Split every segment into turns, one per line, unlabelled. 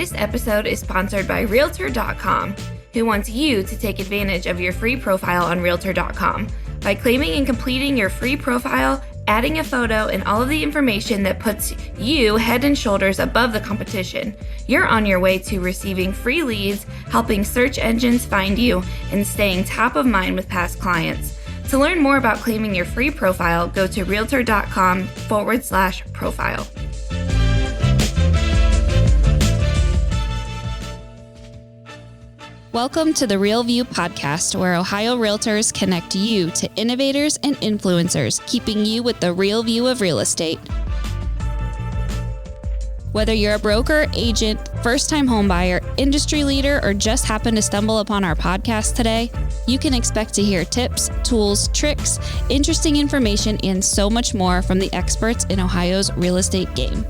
This episode is sponsored by Realtor.com, who wants you to take advantage of your free profile on Realtor.com. By claiming and completing your free profile, adding a photo, and all of the information that puts you head and shoulders above the competition, you're on your way to receiving free leads, helping search engines find you, and staying top of mind with past clients. To learn more about claiming your free profile, go to Realtor.com/profile.
Welcome to the Real View podcast, where Ohio Realtors connect you to innovators and influencers, keeping you with the real view of real estate. Whether you're a broker, agent, first-time homebuyer, industry leader, or just happen to stumble upon our podcast today, you can expect to hear tips, tools, tricks, interesting information, and so much more from the experts in Ohio's real estate game.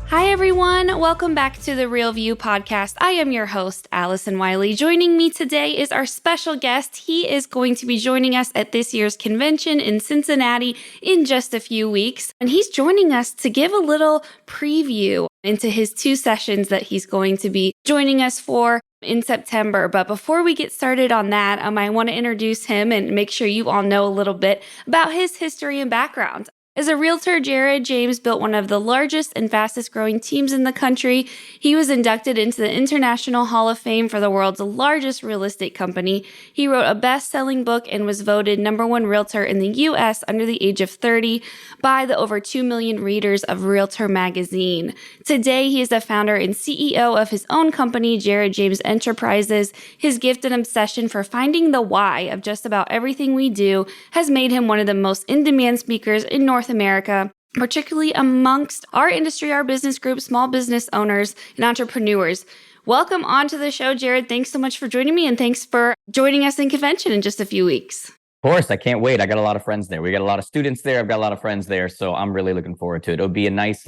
Hi, everyone. Welcome back to the Real View podcast. I am your host, Allison Wiley. Joining me today is our special guest. He is going to be joining us at this year's convention in Cincinnati in just a few weeks. And he's joining us to give a little preview into his 2 sessions that he's going to be joining us for in September. But before we get started on that, I want to introduce him and make sure you all know a little bit about his history and background. As a realtor, Jared James built one of the largest and fastest growing teams in the country. He was inducted into the International Hall of Fame for the world's largest real estate company. He wrote a best-selling book and was voted #1 realtor in the U.S. under the age of 30 by the over 2 million readers of Realtor magazine. Today, he is the founder and CEO of his own company, Jared James Enterprises. His gift and obsession for finding the why of just about everything we do has made him one of the most in-demand speakers in North America, particularly amongst our industry, our business group, small business owners, and entrepreneurs. Welcome onto the show, Jared. Thanks so much for joining me, and thanks for joining us in convention in just a few weeks.
Of course, I can't wait. I got a lot of friends there. We got a lot of students there. I've got a lot of friends there, so I'm really looking forward to it. It'll be a nice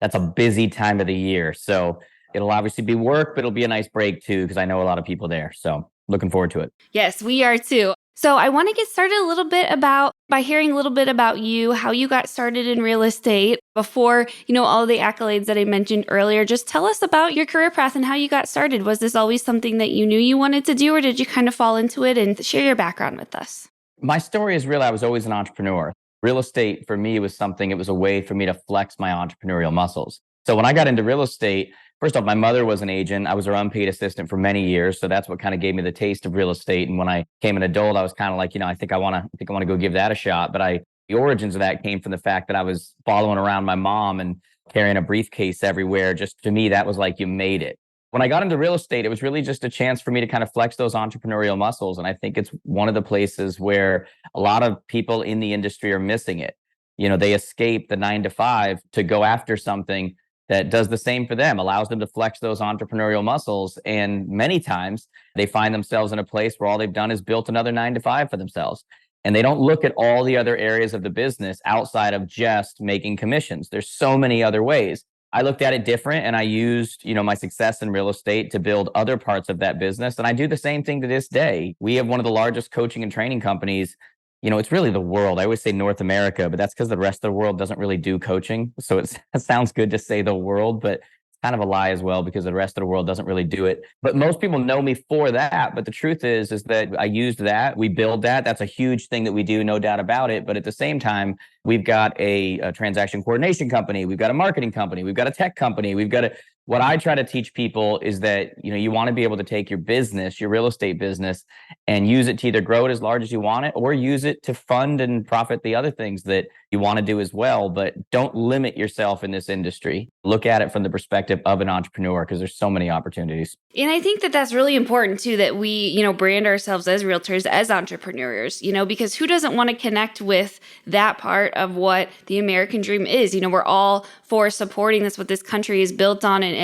that's a busy time of the year. So it'll obviously be work, but it'll be a nice break too, because I know a lot of people there. So looking forward to it.
Yes, we are too. So I want to get started a little bit by hearing a little bit about you, how you got started in real estate before, all the accolades that I mentioned earlier. Just tell us about your career path and how you got started. Was this always something that you knew you wanted to do, or did you kind of fall into it? And share your background with us.
My story is I was always an entrepreneur. Real estate for me was it was a way for me to flex my entrepreneurial muscles. So when I got into real estate, first off, my mother was an agent. I was her unpaid assistant for many years. So that's what kind of gave me the taste of real estate. And when I became an adult, I was kind of like, I think I want to go give that a shot. But the origins of that came from the fact that I was following around my mom and carrying a briefcase everywhere. Just to me, that was like, you made it. When I got into real estate, it was really just a chance for me to kind of flex those entrepreneurial muscles. And I think it's one of the places where a lot of people in the industry are missing it. They escape the 9-to-5 to go after something that does the same for them, allows them to flex those entrepreneurial muscles. And many times they find themselves in a place where all they've done is built another 9-to-5 for themselves. And they don't look at all the other areas of the business outside of just making commissions. There's so many other ways. I looked at it different, and I used, my success in real estate to build other parts of that business. And I do the same thing to this day. We have one of the largest coaching and training companies. It's really the world. I always say North America, but that's because the rest of the world doesn't really do coaching. So it sounds good to say the world, but it's kind of a lie as well, because the rest of the world doesn't really do it. But most people know me for that. But the truth is that I used that. We build that. That's a huge thing that we do, no doubt about it. But at the same time, we've got a transaction coordination company. We've got a marketing company. We've got a tech company. What I try to teach people is that, you want to be able to take your business, your real estate business, and use it to either grow it as large as you want it, or use it to fund and profit the other things that you want to do as well. But don't limit yourself in this industry. Look at it from the perspective of an entrepreneur, because there's so many opportunities.
And I think that that's really important too, that we, brand ourselves as realtors, as entrepreneurs, because who doesn't want to connect with that part of what the American dream is? We're all for supporting this, what this country is built on, and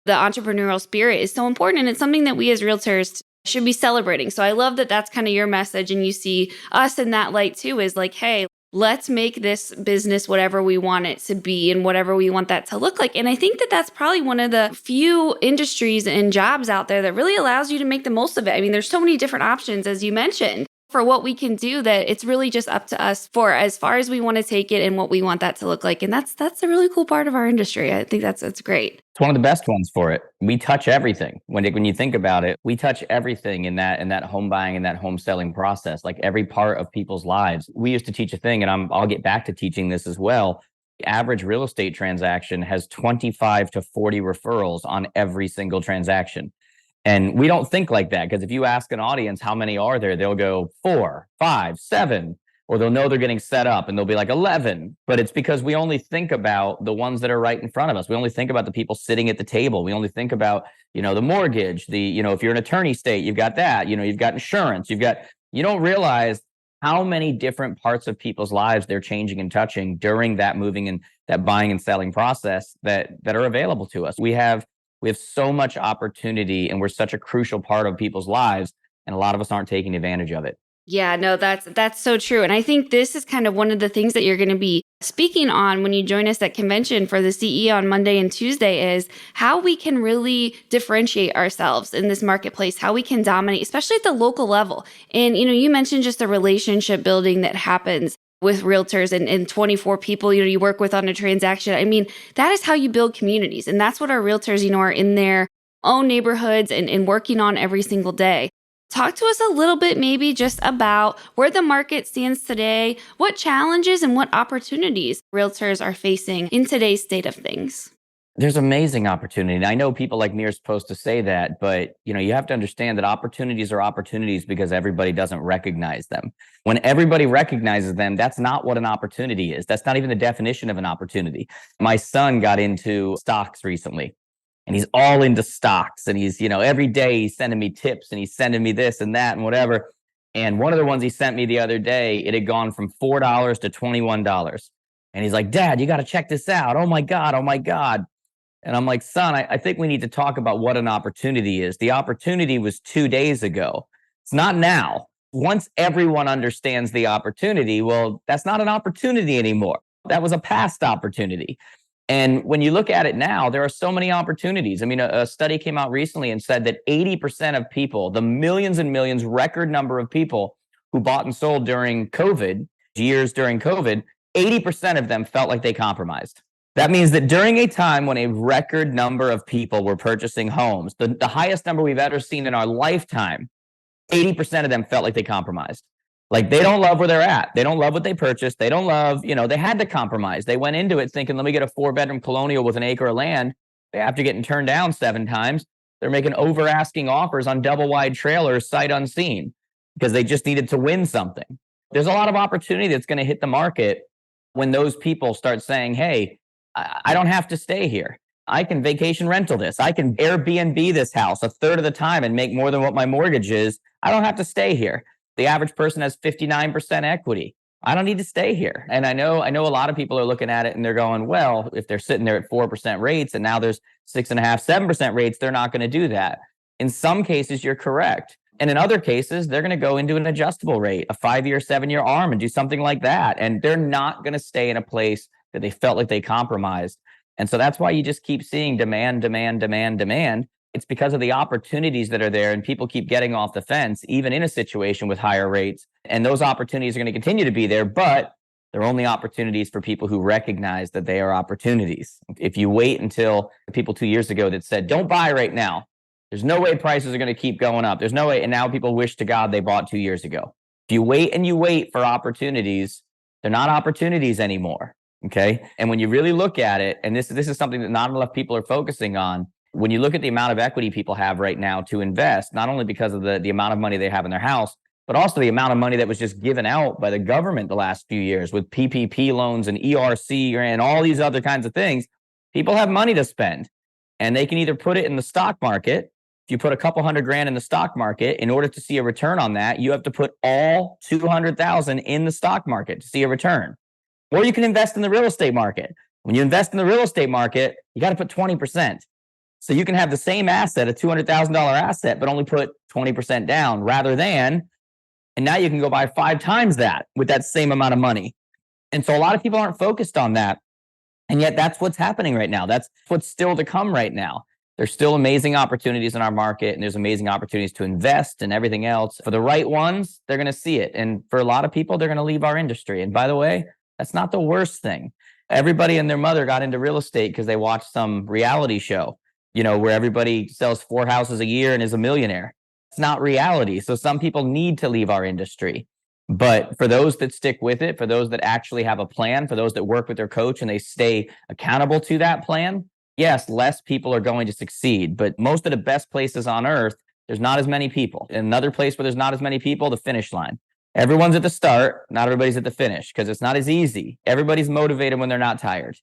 the entrepreneurial spirit is so important. And it's something that we as realtors should be celebrating. So I love that that's kind of your message. And you see us in that light too, is like, hey, let's make this business whatever we want it to be and whatever we want that to look like. And I think that that's probably one of the few industries and jobs out there that really allows you to make the most of it. I mean, there's so many different options, as you mentioned. for what we can do, that it's really just up to us for as far as we want to take it and what we want that to look like. And that's a really cool part of our industry. I think that's great.
It's one of the best ones for it. We touch everything. When you think about it, we touch everything in that home buying and that home selling process, like every part of people's lives. We used to teach a thing, and I'll get back to teaching this as well. The average real estate transaction has 25 to 40 referrals on every single transaction. And we don't think like that, because if you ask an audience how many are there, they'll go 4, 5, 7, or they'll know they're getting set up and they'll be like 11. But it's because we only think about the ones that are right in front of us. We only think about the people sitting at the table. We only think about, the mortgage, if you're an attorney state, you've got that, you've got insurance, you don't realize how many different parts of people's lives they're changing and touching during that moving and that buying and selling process that are available to us. We have so much opportunity, and we're such a crucial part of people's lives, and a lot of us aren't taking advantage of it.
Yeah, no, that's so true. And I think this is kind of one of the things that you're going to be speaking on when you join us at convention for the CE on Monday and Tuesday, is how we can really differentiate ourselves in this marketplace, how we can dominate, especially at the local level. And, you mentioned just the relationship building that happens with realtors and 24 people, you work with on a transaction. I mean, that is how you build communities. And that's what our realtors, are in their own neighborhoods and working on every single day. Talk to us a little bit maybe just about where the market stands today, what challenges and what opportunities realtors are facing in today's state of things.
There's amazing opportunity. And I know people like me are supposed to say that, but you have to understand that opportunities are opportunities because everybody doesn't recognize them. When everybody recognizes them, that's not what an opportunity is. That's not even the definition of an opportunity. My son got into stocks recently, and he's all into stocks, and he's, every day he's sending me tips and he's sending me this and that and whatever. And one of the ones he sent me the other day, it had gone from $4 to $21. And he's like, "Dad, you got to check this out. Oh my God. Oh my God." And I'm like, "Son, I think we need to talk about what an opportunity is. The opportunity was 2 days ago. It's not now. Once everyone understands the opportunity, well, that's not an opportunity anymore. That was a past opportunity." And when you look at it now, there are so many opportunities. I mean, a study came out recently and said that 80% of people, the millions and millions, record number of people who bought and sold during COVID, years during COVID, 80% of them felt like they compromised. That means that during a time when a record number of people were purchasing homes, the highest number we've ever seen in our lifetime, 80% of them felt like they compromised. Like, they don't love where they're at. They don't love what they purchased. They don't love, they had to compromise. They went into it thinking, let me get a 4-bedroom colonial with an acre of land. After getting turned down 7 times, they're making over asking offers on double wide trailers, sight unseen, because they just needed to win something. There's a lot of opportunity that's going to hit the market when those people start saying, "Hey, I don't have to stay here. I can vacation rental this. I can Airbnb this house a third of the time and make more than what my mortgage is. I don't have to stay here. The average person has 59% equity. I don't need to stay here." And I know a lot of people are looking at it and they're going, well, if they're sitting there at 4% rates and now there's 6.5%, 7% rates, they're not going to do that. In some cases, you're correct. And in other cases, they're going to go into an adjustable rate, a 5-year, 7-year ARM, and do something like that. And they're not going to stay in a place that they felt like they compromised. And so that's why you just keep seeing demand, demand, demand, demand. It's because of the opportunities that are there, and people keep getting off the fence, even in a situation with higher rates. And those opportunities are going to continue to be there, but they're only opportunities for people who recognize that they are opportunities. If you wait until the people 2 years ago that said, "Don't buy right now. There's no way prices are going to keep going up. There's no way." And now people wish to God they bought 2 years ago. If you wait and you wait for opportunities, they're not opportunities anymore. Okay. And when you really look at it, and this is something that not enough people are focusing on, when you look at the amount of equity people have right now to invest, not only because of the amount of money they have in their house, but also the amount of money that was just given out by the government the last few years with PPP loans and ERC and all these other kinds of things, people have money to spend, and they can either put it in the stock market. If you put a couple $100,000 in the stock market, in order to see a return on that, you have to put all $200,000 in the stock market to see a return. Or you can invest in the real estate market. When you invest in the real estate market, you got to put 20%. So you can have the same asset, a $200,000 asset, but only put 20% down rather than, and now you can go buy 5 times that with that same amount of money. And so a lot of people aren't focused on that. And yet that's what's happening right now. That's what's still to come right now. There's still amazing opportunities in our market, and there's amazing opportunities to invest and everything else. For the right ones, they're going to see it. And for a lot of people, they're going to leave our industry. And by the way, that's not the worst thing. Everybody and their mother got into real estate because they watched some reality show, where everybody sells 4 houses a year and is a millionaire. It's not reality. So some people need to leave our industry. But for those that stick with it, for those that actually have a plan, for those that work with their coach and they stay accountable to that plan, yes, less people are going to succeed. But most of the best places on earth, there's not as many people. Another place where there's not as many people, the finish line. Everyone's at the start, not everybody's at the finish, because it's not as easy. Everybody's motivated when they're not tired.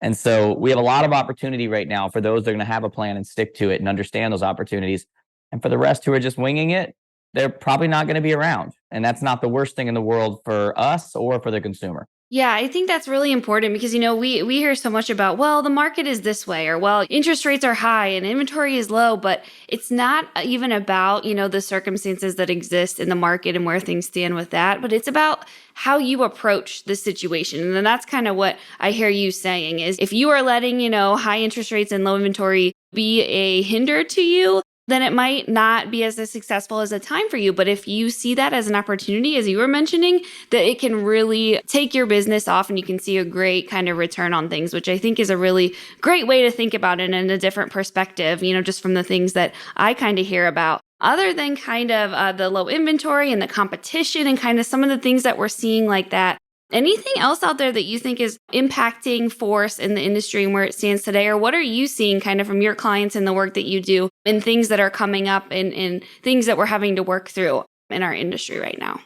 And so we have a lot of opportunity right now for those that are going to have a plan and stick to it and understand those opportunities. And for the rest who are just winging it, they're probably not going to be around. And that's not the worst thing in the world for us or for the consumer.
Yeah, I think that's really important because, we hear so much about, well, the market is this way, or, well, interest rates are high and inventory is low, but it's not even about, the circumstances that exist in the market and where things stand with that, but it's about how you approach the situation. And then that's kind of what I hear you saying is if you are letting, high interest rates and low inventory be a hinder to you, then it might not be as successful as a time for you. But if you see that as an opportunity, as you were mentioning, that it can really take your business off and you can see a great kind of return on things, which I think is a really great way to think about it in a different perspective, just from the things that I kind of hear about. Other than kind of the low inventory and the competition and kind of some of the things that we're seeing like that, anything else out there that you think is impacting force in the industry and where it stands today? Or what are you seeing kind of from your clients and the work that you do and things that are coming up and things that we're having to work through in our industry right now?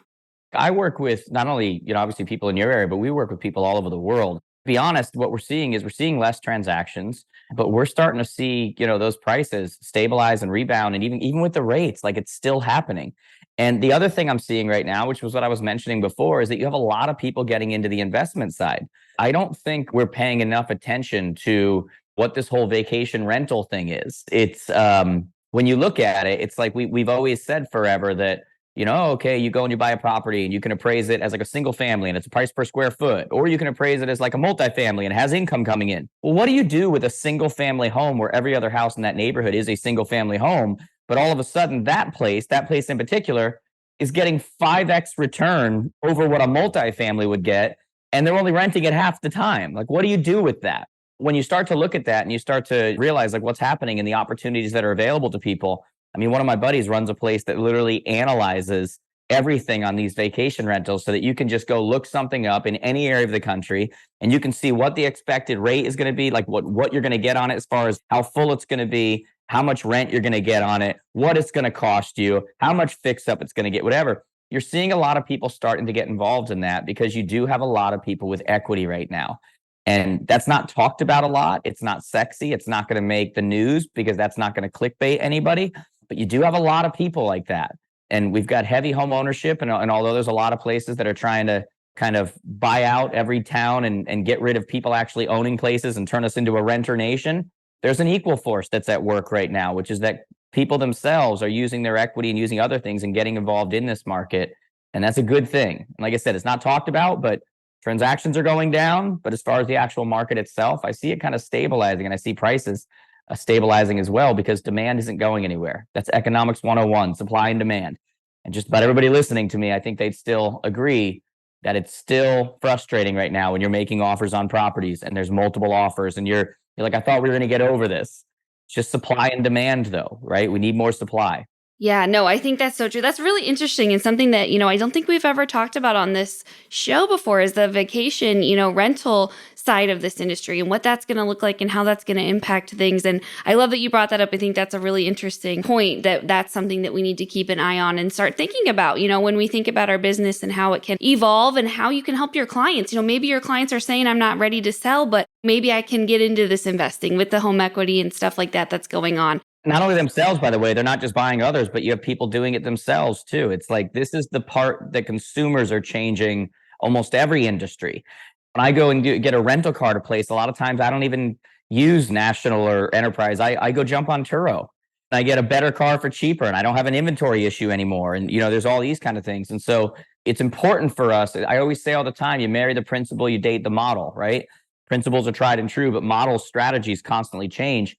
I work with not only, obviously people in your area, but we work with people all over the world. To be honest, what we're seeing is we're seeing less transactions, but we're starting to see, those prices stabilize and rebound. And even with the rates, like it's still happening. And the other thing I'm seeing right now, which was what I was mentioning before, is that you have a lot of people getting into the investment side. I don't think we're paying enough attention to what this whole vacation rental thing is. It's when you look at it, it's like we've always said forever that, okay, you go and you buy a property and you can appraise it as like a single family and it's a price per square foot, or you can appraise it as like a multifamily and it has income coming in. Well, what do you do with a single family home where every other house in that neighborhood is a single family home? But all of a sudden that place in particular is getting 5x return over what a multifamily would get. And they're only renting it half the time. Like, what do you do with that? When you start to look at that and you start to realize like what's happening and the opportunities that are available to people. I mean, one of my buddies runs a place that literally analyzes everything on these vacation rentals so that you can just go look something up in any area of the country and you can see what the expected rate is going to be, like what you're going to get on it as far as how full it's going to be, how much rent you're going to get on it, what it's going to cost you, how much fix up it's going to get, whatever. You're seeing a lot of people starting to get involved in that because you do have a lot of people with equity right now. And that's not talked about a lot. It's not sexy. It's not going to make the news because that's not going to clickbait anybody. But you do have a lot of people like that. And we've got heavy home ownership. And although there's a lot of places that are trying to kind of buy out every town and get rid of people actually owning places and turn us into a renter nation, there's an equal force that's at work right now, which is that people themselves are using their equity and using other things and getting involved in this market. And that's a good thing. And like I said, it's not talked about, but transactions are going down. But as far as the actual market itself, I see it kind of stabilizing and I see prices stabilizing as well because demand isn't going anywhere. That's economics 101, supply and demand. And just about everybody listening to me, I think they'd still agree that it's still frustrating right now when you're making offers on properties and there's multiple offers and you're like, I thought we were going to get over this. It's just supply and demand though, right? We need more supply.
Yeah, no, I think that's so true. That's really interesting and something that, I don't think we've ever talked about on this show before is the vacation, rental side of this industry and what that's going to look like and how that's going to impact things. And I love that you brought that up. I think that's a really interesting point that's something that we need to keep an eye on and start thinking about, when we think about our business and how it can evolve and how you can help your clients. Maybe your clients are saying, I'm not ready to sell, but maybe I can get into this investing with the home equity and stuff like that that's going on.
Not only themselves, by the way, they're not just buying others, but you have people doing it themselves too. It's like, this is the part that consumers are changing almost every industry. When I go and get a rental car to place, a lot of times I don't even use National or Enterprise. I go jump on Turo and I get a better car for cheaper and I don't have an inventory issue anymore. And, there's all these kind of things. And so it's important for us. I always say all the time, you marry the principal, you date the model, right? Principles are tried and true, but model strategies constantly change.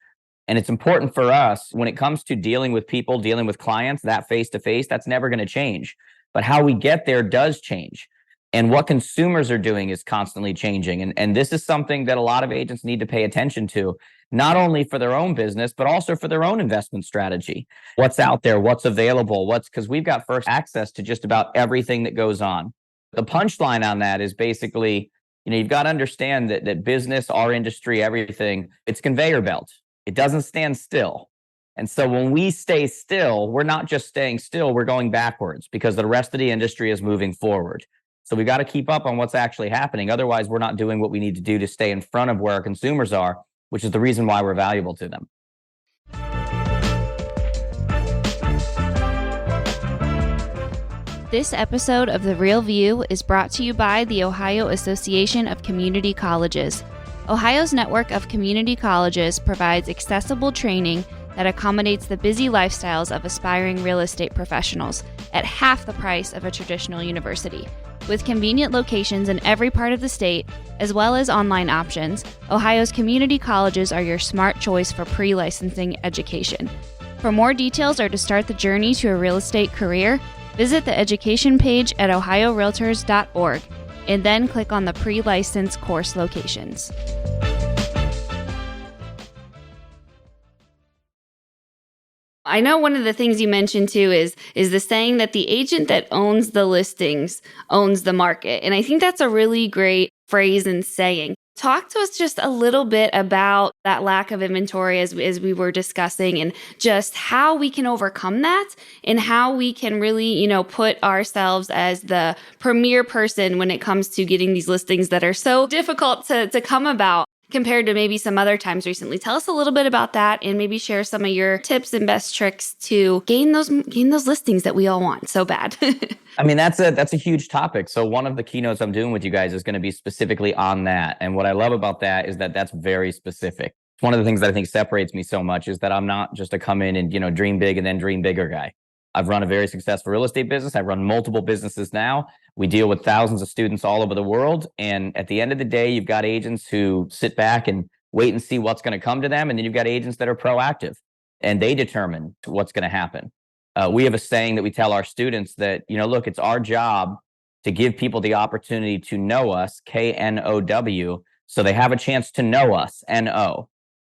And it's important for us when it comes to dealing with people, dealing with clients, that face-to-face, that's never going to change. But how we get there does change. And what consumers are doing is constantly changing. And this is something that a lot of agents need to pay attention to, not only for their own business, but also for their own investment strategy. What's out there, what's available, because we've got first access to just about everything that goes on. The punchline on that is basically, you've got to understand that business, our industry, everything, it's conveyor belt. It doesn't stand still. And so when we stay still, we're not just staying still, we're going backwards because the rest of the industry is moving forward. So we got to keep up on what's actually happening. Otherwise, we're not doing what we need to do to stay in front of where our consumers are, which is the reason why we're valuable to them.
This episode of The Real View is brought to you by the Ohio Association of Community Colleges. Ohio's network of community colleges provides accessible training that accommodates the busy lifestyles of aspiring real estate professionals at half the price of a traditional university. With convenient locations in every part of the state, as well as online options, Ohio's community colleges are your smart choice for pre-licensing education. For more details or to start the journey to a real estate career, visit the education page at ohiorealtors.org and then click on the pre-license course locations. I know one of the things you mentioned too is the saying that the agent that owns the listings owns the market. And I think that's a really great phrase and saying. Talk to us just a little bit about that lack of inventory as we were discussing, and just how we can overcome that and how we can really, put ourselves as the premier person when it comes to getting these listings that are so difficult to come about compared to maybe some other times recently. Tell us a little bit about that and maybe share some of your tips and best tricks to gain those listings that we all want so bad.
I mean, that's a huge topic. So one of the keynotes I'm doing with you guys is going to be specifically on that. And what I love about that is that that's very specific. One of the things that I think separates me so much is that I'm not just a come in and, dream big and then dream bigger guy. I've run a very successful real estate business. I've run multiple businesses now. We deal with thousands of students all over the world. And at the end of the day, you've got agents who sit back and wait and see what's going to come to them. And then you've got agents that are proactive and they determine what's going to happen. We have a saying that we tell our students that, look, it's our job to give people the opportunity to know us, KNOW, so they have a chance to know us, NO.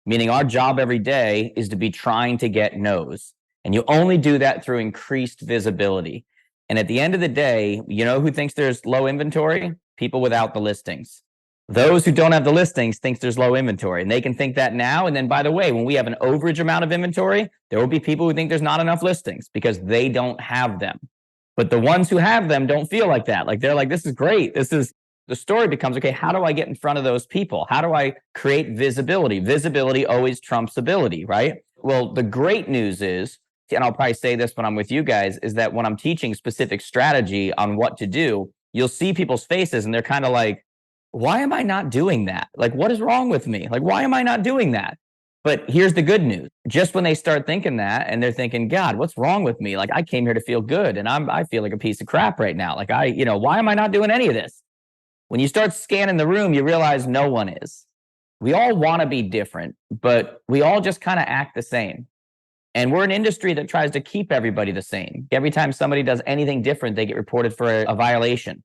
Meaning our job every day is to be trying to get no's. And you only do that through increased visibility. And at the end of the day, who thinks there's low inventory? People without the listings. Those who don't have the listings think there's low inventory, and they can think that now. And then, by the way, when we have an overage amount of inventory, there will be people who think there's not enough listings because they don't have them. But the ones who have them don't feel like that. Like they're like, this is great. The story becomes, okay, how do I get in front of those people? How do I create visibility? Visibility always trumps ability, right? Well, the great news is, and I'll probably say this when I'm with you guys, is that when I'm teaching specific strategy on what to do, you'll see people's faces and they're kind of like, why am I not doing that? Like, what is wrong with me? Like, why am I not doing that? But here's the good news. Just when they start thinking that and they're thinking, God, what's wrong with me? Like, I came here to feel good and I feel like a piece of crap right now. Like, why am I not doing any of this? When you start scanning the room, you realize no one is. We all want to be different, but we all just kind of act the same. And we're an industry that tries to keep everybody the same. Every time somebody does anything different, they get reported for a violation.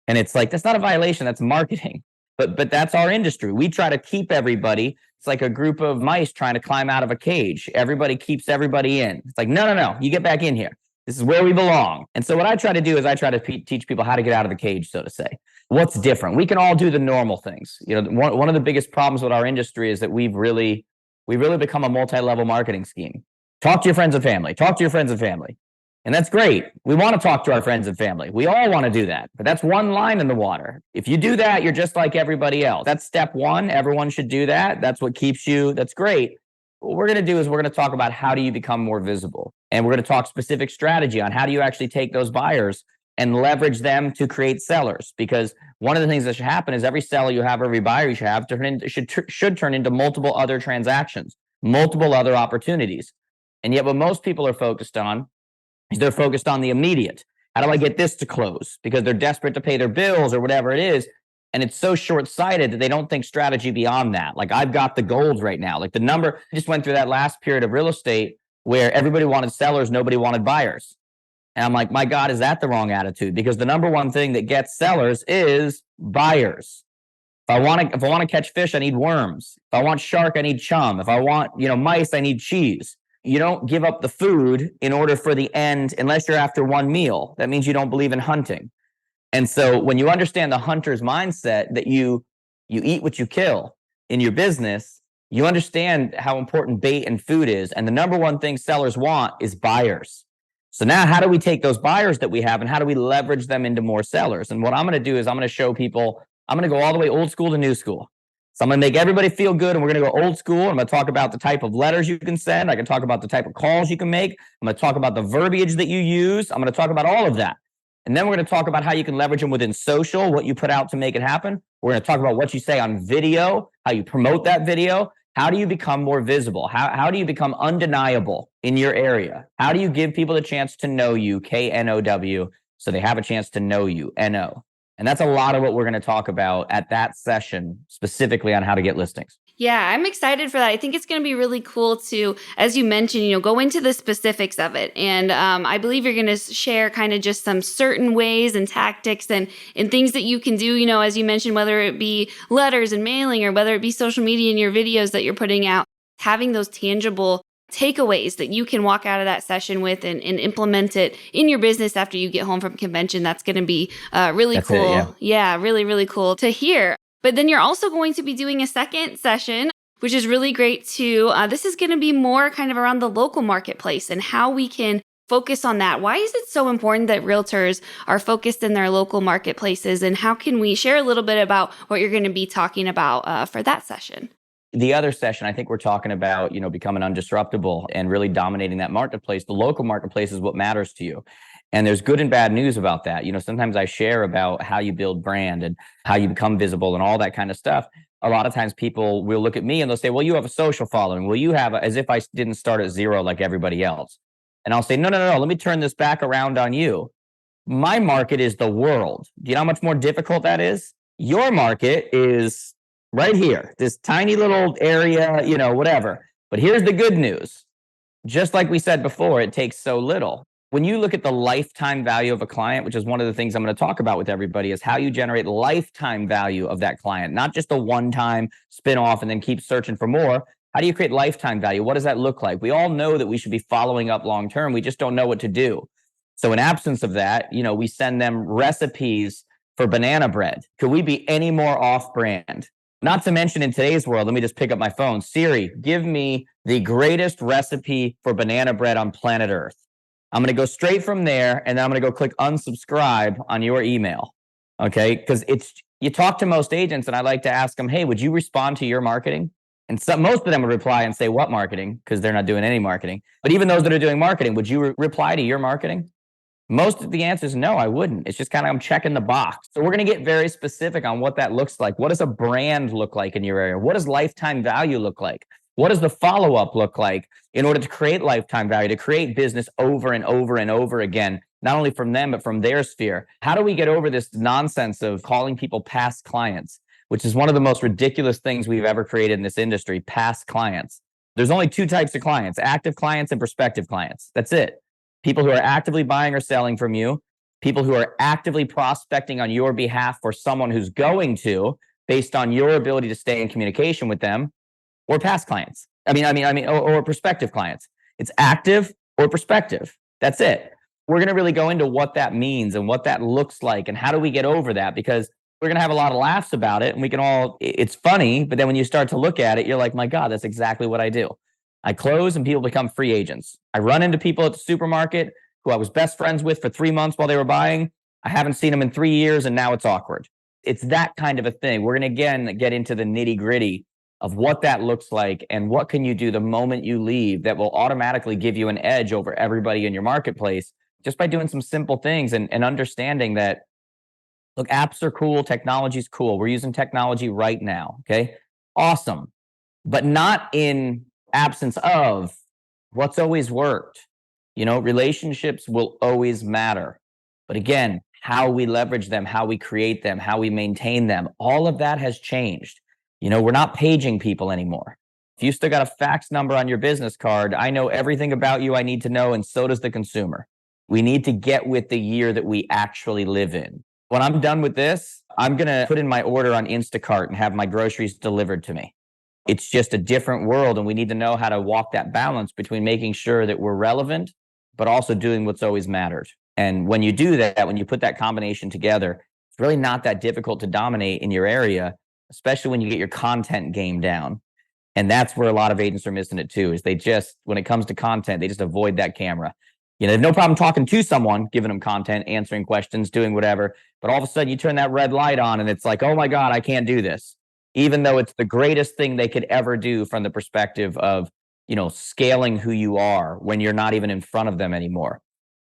And it's like, that's not a violation, that's marketing. But that's our industry. We try to keep everybody. It's like a group of mice trying to climb out of a cage. Everybody keeps everybody in. It's like, no, you get back in here. This is where we belong. And so what I try to do is I try to teach people how to get out of the cage, so to say. What's different? We can all do the normal things. One of the biggest problems with our industry is that we've really become a multi-level marketing scheme. Talk to your friends and family. Talk to your friends and family. And that's great. We want to talk to our friends and family. We all want to do that. But that's one line in the water. If you do that, you're just like everybody else. That's step one. Everyone should do that. That's what keeps you. That's great. What we're going to do is we're going to talk about how do you become more visible. And we're going to talk specific strategy on how do you actually take those buyers and leverage them to create sellers. Because one of the things that should happen is every seller you have, every buyer you should have, should turn into multiple other transactions, multiple other opportunities. And yet what most people are focused on is they're focused on the immediate. How do I get this to close? Because they're desperate to pay their bills or whatever it is. And it's so short-sighted that they don't think strategy beyond that. Like, I've got the gold right now. Like, the number, I just went through that last period of real estate where everybody wanted sellers, nobody wanted buyers. And I'm like, my God, is that the wrong attitude? Because the number one thing that gets sellers is buyers. If I want to catch fish, I need worms. If I want shark, I need chum. If I want, mice, I need cheese. You don't give up the food in order for the end unless you're after one meal. That means you don't believe in hunting. And so when you understand the hunter's mindset that you eat what you kill in your business, you understand how important bait and food is. And the number one thing sellers want is buyers. So now how do we take those buyers that we have and how do we leverage them into more sellers? And what I'm going to do is I'm going to show people, I'm going to go all the way old school to new school. So I'm going to make everybody feel good, and we're going to go old school. I'm going to talk about the type of letters you can send. I can talk about the type of calls you can make. I'm going to talk about the verbiage that you use. I'm going to talk about all of that. And then we're going to talk about how you can leverage them within social, what you put out to make it happen. We're going to talk about what you say on video, how you promote that video. How do you become more visible? How do you become undeniable in your area? How do you give people the chance to know you, KNOW, so they have a chance to know you, NO? And that's a lot of what we're going to talk about at that session, specifically on how to get listings.
Yeah, I'm excited for that. I think it's going to be really cool to, as you mentioned, go into the specifics of it. And I believe you're going to share kind of just some certain ways and tactics and things that you can do, as you mentioned, whether it be letters and mailing or whether it be social media and your videos that you're putting out, having those tangible takeaways that you can walk out of that session with and implement it in your business after you get home from convention. That's going to be really cool. Yeah, really, really cool to hear. But then you're also going to be doing a second session, which is really great too. This is going to be more kind of around the local marketplace and how we can focus on that. Why is it so important that realtors are focused in their local marketplaces? And how can we share a little bit about what you're going to be talking about for that session?
The other session, I think we're talking about, becoming undisruptible and really dominating that marketplace. The local marketplace is what matters to you. And there's good and bad news about that. Sometimes I share about how you build brand and how you become visible and all that kind of stuff. A lot of times people will look at me and they'll say, well, you have a social following. Well, you have as if I didn't start at zero like everybody else. And I'll say, no. Let me turn this back around on you. My market is the world. Do you know how much more difficult that is? Your market is right here, this tiny little area, whatever. But here's the good news. Just like we said before, it takes so little. When you look at the lifetime value of a client, which is one of the things I'm going to talk about with everybody, is how you generate lifetime value of that client, not just a one-time spin-off and then keep searching for more. How do you create lifetime value? What does that look like? We all know that we should be following up long-term. We just don't know what to do. So in absence of that, we send them recipes for banana bread. Could we be any more off-brand? Not to mention in today's world, let me just pick up my phone. Siri, give me the greatest recipe for banana bread on planet Earth. I'm going to go straight from there, and then I'm going to go click unsubscribe on your email. Okay? Because you talk to most agents, and I like to ask them, hey, would you respond to your marketing? And most of them would reply and say, what marketing? Because they're not doing any marketing. But even those that are doing marketing, would you reply to your marketing? Most of the answer is no, I wouldn't. It's just kind of I'm checking the box. So we're going to get very specific on what that looks like. What does a brand look like in your area? What does lifetime value look like? What does the follow-up look like in order to create lifetime value, to create business over and over and over again, not only from them, but from their sphere? How do we get over this nonsense of calling people past clients, which is one of the most ridiculous things we've ever created in this industry, past clients? There's only two types of clients, active clients and prospective clients. That's it. People who are actively buying or selling from you, people who are actively prospecting on your behalf for someone who's going to, based on your ability to stay in communication with them, or past clients. Or prospective clients. It's active or prospective. That's it. We're going to really go into what that means and what that looks like and how do we get over that, because we're going to have a lot of laughs about it and we can it's funny, but then when you start to look at it, you're like, my God, that's exactly what I do. I close and people become free agents. I run into people at the supermarket who I was best friends with for 3 months while they were buying. I haven't seen them in 3 years and now it's awkward. It's that kind of a thing. We're going to, again, get into the nitty gritty of what that looks like and what can you do the moment you leave that will automatically give you an edge over everybody in your marketplace just by doing some simple things and understanding that, look, apps are cool, technology's cool. We're using technology right now, okay? Awesome. But not in absence of what's always worked. Relationships will always matter. But again, how we leverage them, how we create them, how we maintain them. All of that has changed. We're not paging people anymore. If you still got a fax number on your business card, I know everything about you I need to know, and so does the consumer. We need to get with the year that we actually live in. When I'm done with this, I'm going to put in my order on Instacart and have my groceries delivered to me. It's just a different world, and we need to know how to walk that balance between making sure that we're relevant, but also doing what's always mattered. And when you do that, when you put that combination together, it's really not that difficult to dominate in your area, especially when you get your content game down. And that's where a lot of agents are missing it too, is they just, when it comes to content, they just avoid that camera. They have no problem talking to someone, giving them content, answering questions, doing whatever. But all of a sudden you turn that red light on and it's like, oh my God, I can't do this. Even though it's the greatest thing they could ever do from the perspective of, scaling who you are when you're not even in front of them anymore.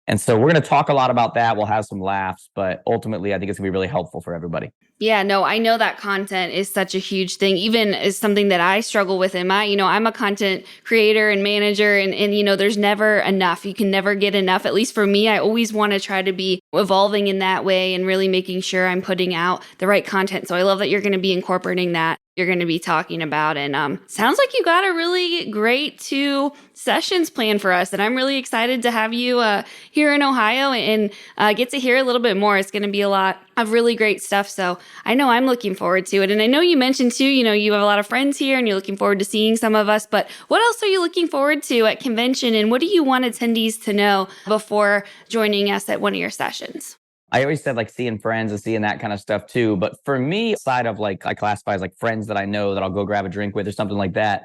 And so we're going to talk a lot about that. We'll have some laughs, but ultimately I think it's going to be really helpful for everybody.
Yeah, no, I know that content is such a huge thing, even is something that I struggle with in my, I'm a content creator and manager and there's never enough. You can never get enough. At least for me, I always want to try to be evolving in that way and really making sure I'm putting out the right content. So I love that you're going to be incorporating that. You're going to be talking about. And sounds like you got a really great 2 sessions planned for us. And I'm really excited to have you here in Ohio and get to hear a little bit more. It's going to be a lot of really great stuff. So I know I'm looking forward to it. And I know you mentioned too, you have a lot of friends here and you're looking forward to seeing some of us. But what else are you looking forward to at convention? And what do you want attendees to know before joining us at one of your sessions?
I always said seeing friends and seeing that kind of stuff too. But for me, aside of I classify as friends that I know that I'll go grab a drink with or something like that,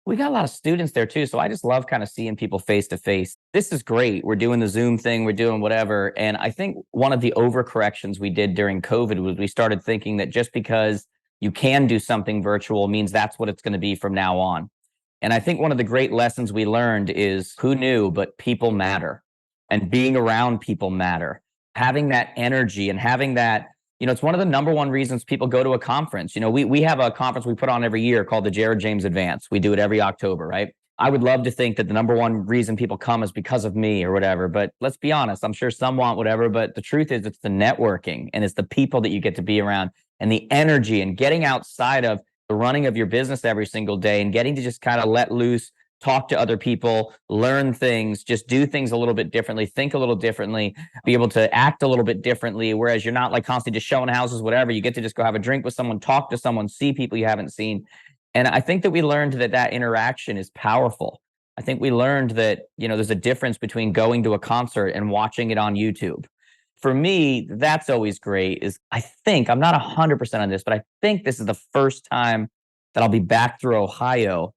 we got a lot of students there too. So I just love kind of seeing people face to face. This is great. We're doing the Zoom thing. We're doing whatever. And I think one of the overcorrections we did during COVID was we started thinking that just because you can do something virtual means that's what it's going to be from now on. And I think one of the great lessons we learned is who knew, but people matter and being around people matter. Having that energy and having that, it's one of the number one reasons people go to a conference. We have a conference we put on every year called the Jared James Advance. We do it every October, right? I would love to think that the number one reason people come is because of me or whatever. But let's be honest, I'm sure some want whatever. But the truth is it's the networking and it's the people that you get to be around and the energy and getting outside of the running of your business every single day and getting to just kind of let loose, talk to other people, learn things, just do things a little bit differently, think a little differently, be able to act a little bit differently. Whereas you're not constantly just showing houses, whatever. You get to just go have a drink with someone, talk to someone, see people you haven't seen. And I think that we learned that interaction is powerful. I think we learned that, there's a difference between going to a concert and watching it on YouTube. For me, that's always great. I'm not 100% on this, but I think this is the first time that I'll be back through Ohio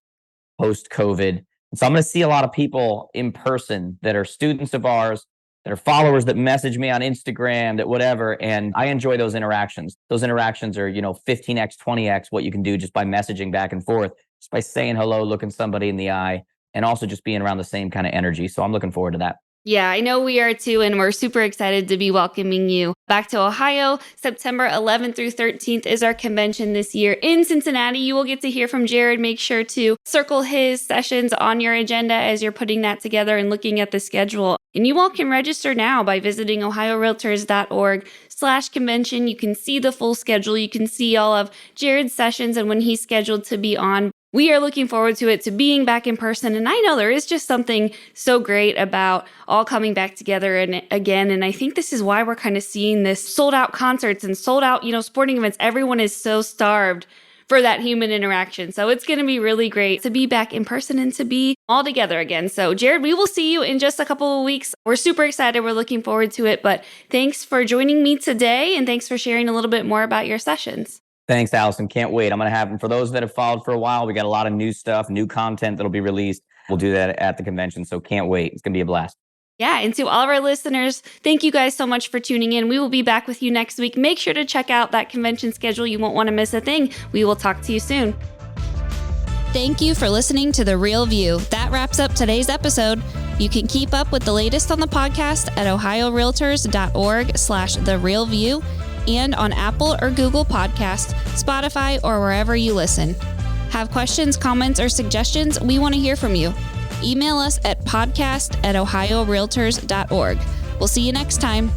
post-COVID. And so I'm going to see a lot of people in person that are students of ours, that are followers that message me on Instagram, that whatever. And I enjoy those interactions. Those interactions are, 15x, 20x what you can do just by messaging back and forth, just by saying hello, looking somebody in the eye, and also just being around the same kind of energy. So I'm looking forward to that.
Yeah, I know we are too, and we're super excited to be welcoming you back to Ohio. September 11th through 13th is our convention this year in Cincinnati. You will get to hear from Jared. Make sure to circle his sessions on your agenda as you're putting that together and looking at the schedule. And you all can register now by visiting ohiorealtors.org/convention. You can see the full schedule. You can see all of Jared's sessions and when he's scheduled to be on. We are looking forward to it, to being back in person. And I know there is just something so great about all coming back together and again. And I think this is why we're kind of seeing this sold out concerts and sold out, sporting events. Everyone is so starved for that human interaction. So it's going to be really great to be back in person and to be all together again. So Jared, we will see you in just a couple of weeks. We're super excited. We're looking forward to it. But thanks for joining me today. And thanks for sharing a little bit more about your sessions.
Thanks, Allison. Can't wait. I'm going to have them. For those that have followed for a while, we got a lot of new stuff, new content that'll be released. We'll do that at the convention. So can't wait. It's going to be a blast.
Yeah. And to all of our listeners, thank you guys so much for tuning in. We will be back with you next week. Make sure to check out that convention schedule. You won't want to miss a thing. We will talk to you soon. Thank you for listening to The Real View. That wraps up today's episode. You can keep up with the latest on the podcast at ohiorealtors.org/therealview and on Apple or Google Podcasts, Spotify, or wherever you listen. Have questions, comments, or suggestions? We want to hear from you. Email us at podcast@ohiorealtors.org. We'll see you next time.